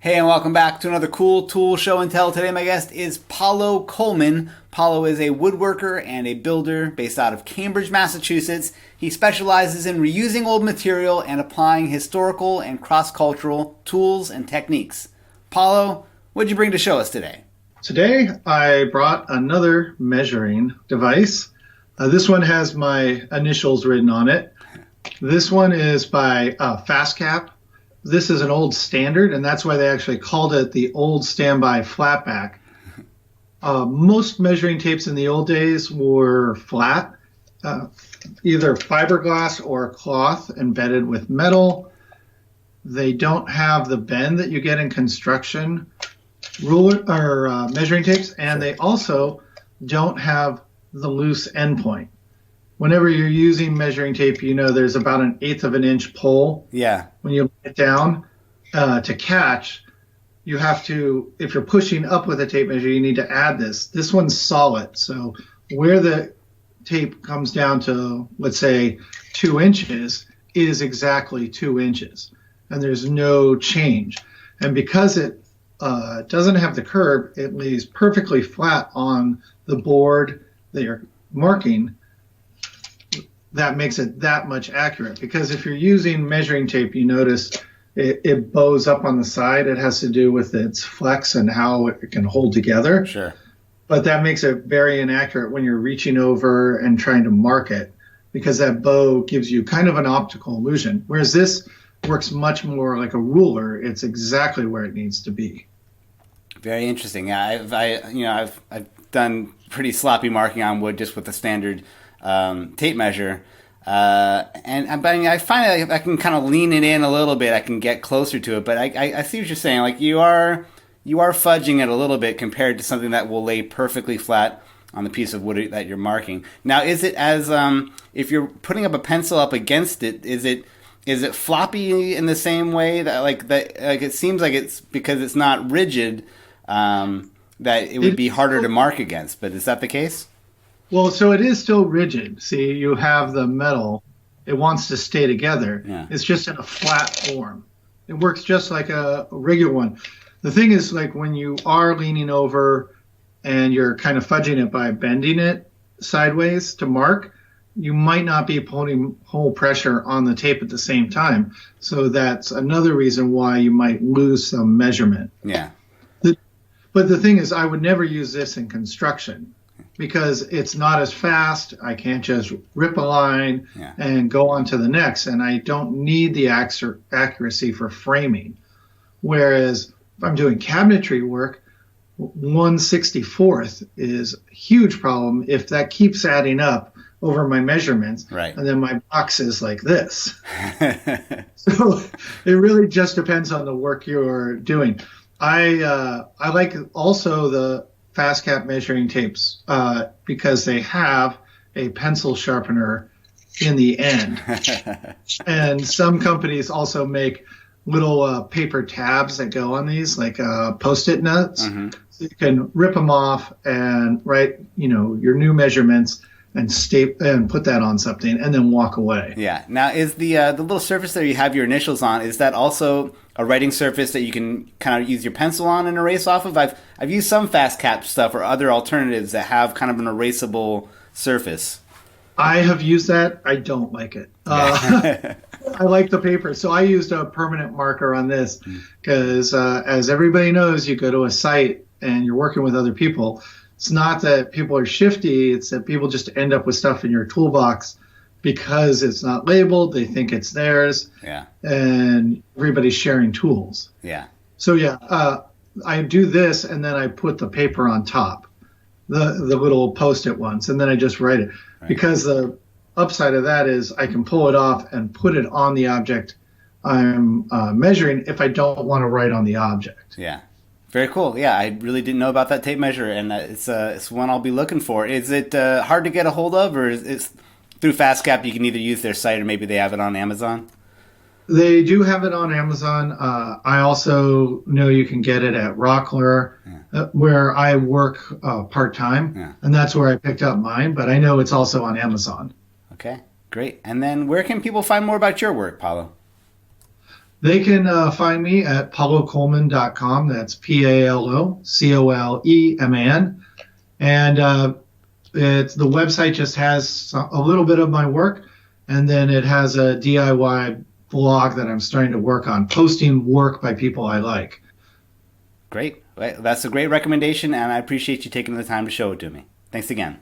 Hey, and welcome back to another cool tool show and tell. Today my guest is Paulo Coleman. Paulo is a woodworker and a builder based out of Cambridge, Massachusetts. He specializes in reusing old material and applying historical and cross-cultural tools and techniques. Paulo, what'd you bring to show us today? Today I brought another measuring device. This one has my initials written on it. This one is by FastCap. This is an old standard, and that's why they actually called it the old standby flatback. Most measuring tapes in the old days were flat, either fiberglass or cloth embedded with metal. They don't have the bend that you get in construction ruler or measuring tapes, and they also don't have the loose endpoint. Whenever you're using measuring tape, you know there's about 1/8 of an inch pull. Yeah. When you lay it down to catch, you have to, if you're pushing up with a tape measure, you need to add this. This one's solid. So where the tape comes down to, let's say, 2 inches, is exactly 2 inches. And there's no change. And because it doesn't have the curve, it lays perfectly flat on the board that you're marking. That makes it that much accurate, because if you're using measuring tape, you notice it bows up on the side. It has to do with its flex and how it can hold together. Sure. But that makes it very inaccurate when you're reaching over and trying to mark it, because that bow gives you kind of an optical illusion. Whereas this works much more like a ruler. It's exactly where it needs to be. Very interesting. Yeah, I've done pretty sloppy marking on wood just with the standard tape measure, but I find that I can kind of lean it in a little bit. I can get closer to it, but I see what you're saying. Like you are fudging it a little bit compared to something that will lay perfectly flat on the piece of wood that you're marking. Now, is it as if you're putting up a pencil up against it? Is it floppy in the same way that it seems like it's because it's not rigid that it would be harder to mark against? But is that the case? Well, so it is still rigid. See, you have the metal. It wants to stay together. Yeah. It's just in a flat form. It works just like a regular one. The thing is, like when you are leaning over and you're kind of fudging it by bending it sideways to mark, you might not be putting whole pressure on the tape at the same time. So that's another reason why you might lose some measurement. Yeah. But the thing is, I would never use this in construction, because it's not as fast. I can't just rip a line and go on to the next, and I don't need the accuracy for framing. Whereas if I'm doing cabinetry work, 1/64th is a huge problem if that keeps adding up over my measurements, right, and then my box is like this. So it really just depends on the work you're doing. I like also the FastCap measuring tapes because they have a pencil sharpener in the end. And some companies also make little paper tabs that go on these, like Post-it notes. Mm-hmm. So you can rip them off and write, your new measurements and put that on something and then walk away. Yeah. Now, is the little surface that you have your initials on, is that also a writing surface that you can kind of use your pencil on and erase off of? I've used some FastCap stuff or other alternatives that have kind of an erasable surface. I have used that. I don't like it. I like the paper. So I used a permanent marker on this because as everybody knows, you go to a site and you're working with other people. It's not that people are shifty. It's that people just end up with stuff in your toolbox because it's not labeled. They think it's theirs. Yeah. And everybody's sharing tools. Yeah. So I do this and then I put the paper on top, the little Post-it ones, and then I just write it. Right. Because the upside of that is I can pull it off and put it on the object I'm measuring if I don't want to write on the object. Yeah. Very cool. Yeah, I really didn't know about that tape measure, and it's one I'll be looking for. Is it hard to get a hold of, or is it through FastCap you can either use their site or maybe they have it on Amazon? They do have it on Amazon. I also know you can get it at Rockler, where I work part-time, and that's where I picked up mine, but I know it's also on Amazon. Okay, great. And then where can people find more about your work, Paulo? They can find me at paulocoleman.com. That's PALOCOLEMAN. And the website just has a little bit of my work, and then it has a DIY blog that I'm starting to work on, posting work by people I like. Great. That's a great recommendation, and I appreciate you taking the time to show it to me. Thanks again.